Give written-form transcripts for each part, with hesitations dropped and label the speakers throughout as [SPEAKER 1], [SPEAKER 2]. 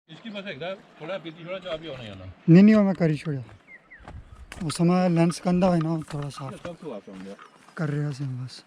[SPEAKER 1] इसकी बस एकदा थोड़ा पीती थोड़ा चाह भी होना जाना
[SPEAKER 2] नहीं वो मैं कर ही छोड़ा उस समय लेंस गंदा है ना थोड़ा साफ
[SPEAKER 1] सब तो आप समझो
[SPEAKER 2] कर रहे हैं बस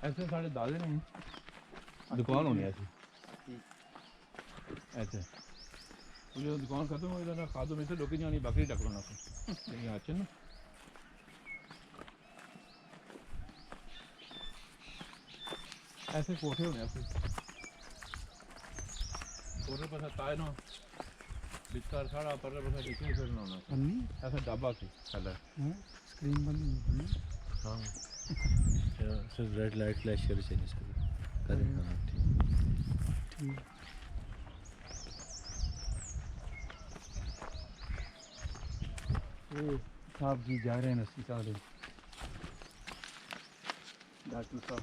[SPEAKER 1] ऐसे साढ़े दादे ने दुकान होनी ऐसी ऐसे जो दुकान खत्म हो जाना खादों में से लोग जानी बाकी टकरो ना लेकिन अच्छे ना ऐसे कोठे होने ऐसे कोठे पर ताए ना बिस्तर सारा पर देखे फिर ना
[SPEAKER 2] अन्नी
[SPEAKER 1] ऐसा डब्बा सी पहले
[SPEAKER 2] स्क्रीन बंद नहीं
[SPEAKER 1] हाँ
[SPEAKER 3] सर रेड लाइट फ्लैश कर चाहिए सर करें हाँ ठीक
[SPEAKER 2] साहब जी जा रहे हैं नसी साहब डॉक्टर साहब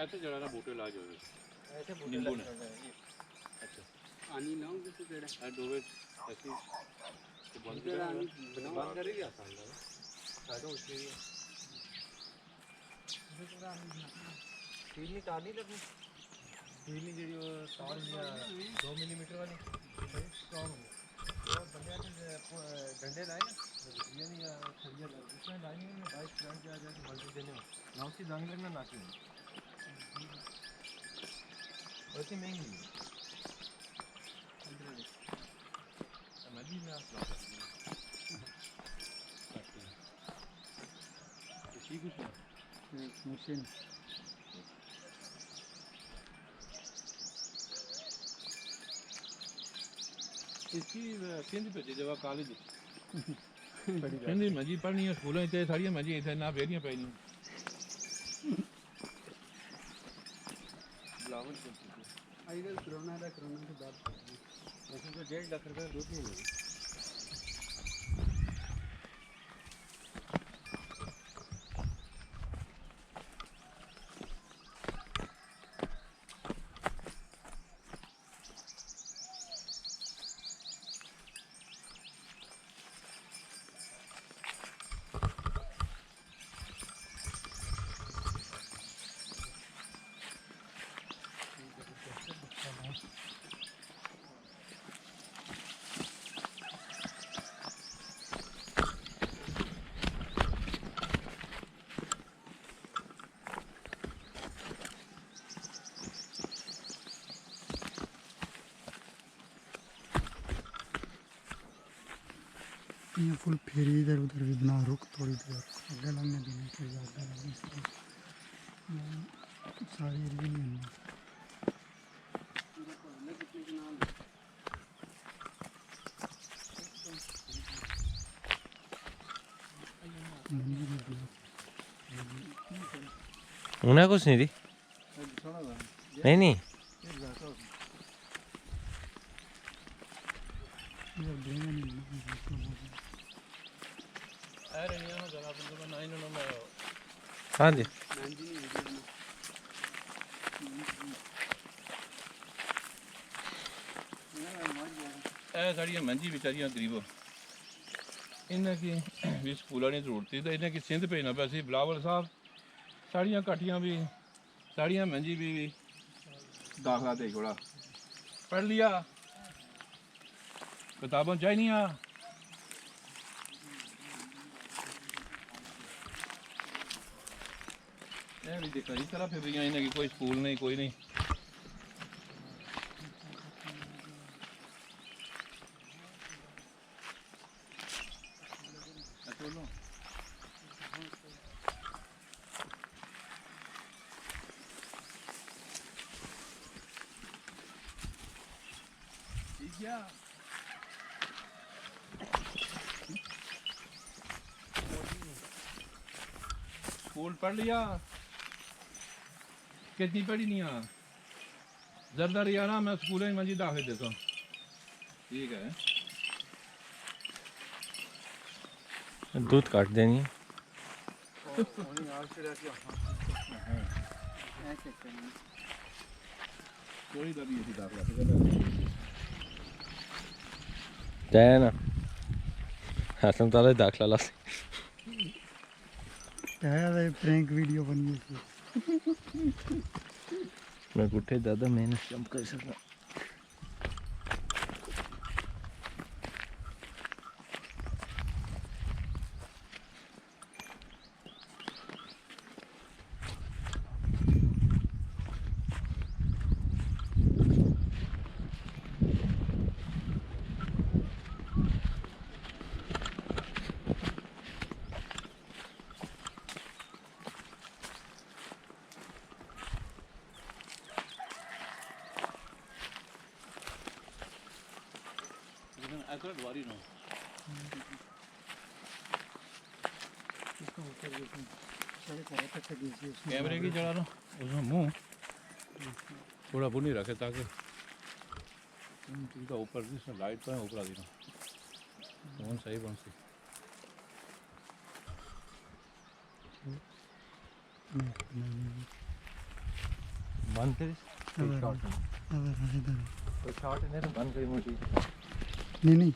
[SPEAKER 1] ऐसे जरा ना बूटे ला जाओ
[SPEAKER 3] ऐसे
[SPEAKER 1] नींबू ने
[SPEAKER 3] अच्छा
[SPEAKER 1] पानी लाऊं किसी पेड़ है डोबे ऐसी तो बंद
[SPEAKER 3] करेगी आसान है साइडों उसके लिए टीनी तार नहीं लगनी टीनी जी वो तार या 2 मिलीमीटर वाली स्ट्रॉन्ग हो और बंदे डंडे लाए ना ये नहीं खड़िया लग इसमें लाएंगे ना बाइक फ्रंट पे आ जाके वोल्टेज देने में ना उसकी जंग लगना ना क्यों वैसे महंगी है
[SPEAKER 1] नदी में आप ला सकते हैं ठीक है
[SPEAKER 2] मशीन
[SPEAKER 1] इसकी केंद्र पे जब कॉलेज केंद्र मजी पढ़नी है स्कूलों इतने सारी मजी इतने ना बेरियां पैनी
[SPEAKER 2] आइए कोरोना के बाद
[SPEAKER 3] वैसे तो 1.5 लाख रुपये दूध नहीं मिली
[SPEAKER 2] ये फुल फेरी इधर उधर भी बना, रुक थोड़ी देर आगे लगने देने फिर ज़्यादा लगने सारी एरिया नहीं है।
[SPEAKER 3] उन्हें कुछ नहीं दी नहीं नहीं हाँ जी
[SPEAKER 1] साड़ियाँ मंजी बेचारियां गरीब इन्हें की भी स्कूलों की जरूरत थी तो इन्हें की सिंध भेजना पाया सी बिलावल साहब साड़ियाँ काटियाँ भी साड़ियाँ मंजी भी दाखला दे छोड़ा पढ़ लिया किताबों चाहिए भी देखा इस तरह फिर रही इन्हें की कोई स्कूल नहीं कोई नहीं स्कूल पढ़ लिया कितनी पढ़ी नहीं जरदार यार मैं स्कूल में मंजी दाखिल देता हूँ ठीक है
[SPEAKER 3] दूध काट देनी है
[SPEAKER 1] थोड़ी दबी थी दाखला
[SPEAKER 3] जाए ना हसन ताला दाखला ला
[SPEAKER 2] प्रैंक वीडियो बनी थी
[SPEAKER 3] मैं गुठे ज़्यादा मेहनत कम कर सकता
[SPEAKER 1] कैमरे की चढ़ा रहा उसमें मुंह थोड़ा बुनी रखे ताकि इसका ऊपर जिसमें लाइट तो है ऊपर आ देना फोन सही बन सी
[SPEAKER 3] बंद कर
[SPEAKER 2] इधर
[SPEAKER 3] तो शॉट है ना बंद करी मुझे
[SPEAKER 2] नहीं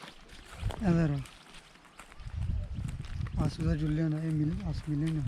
[SPEAKER 2] इधर आसुदा जुल्ले ना ये मिल आस मिले ना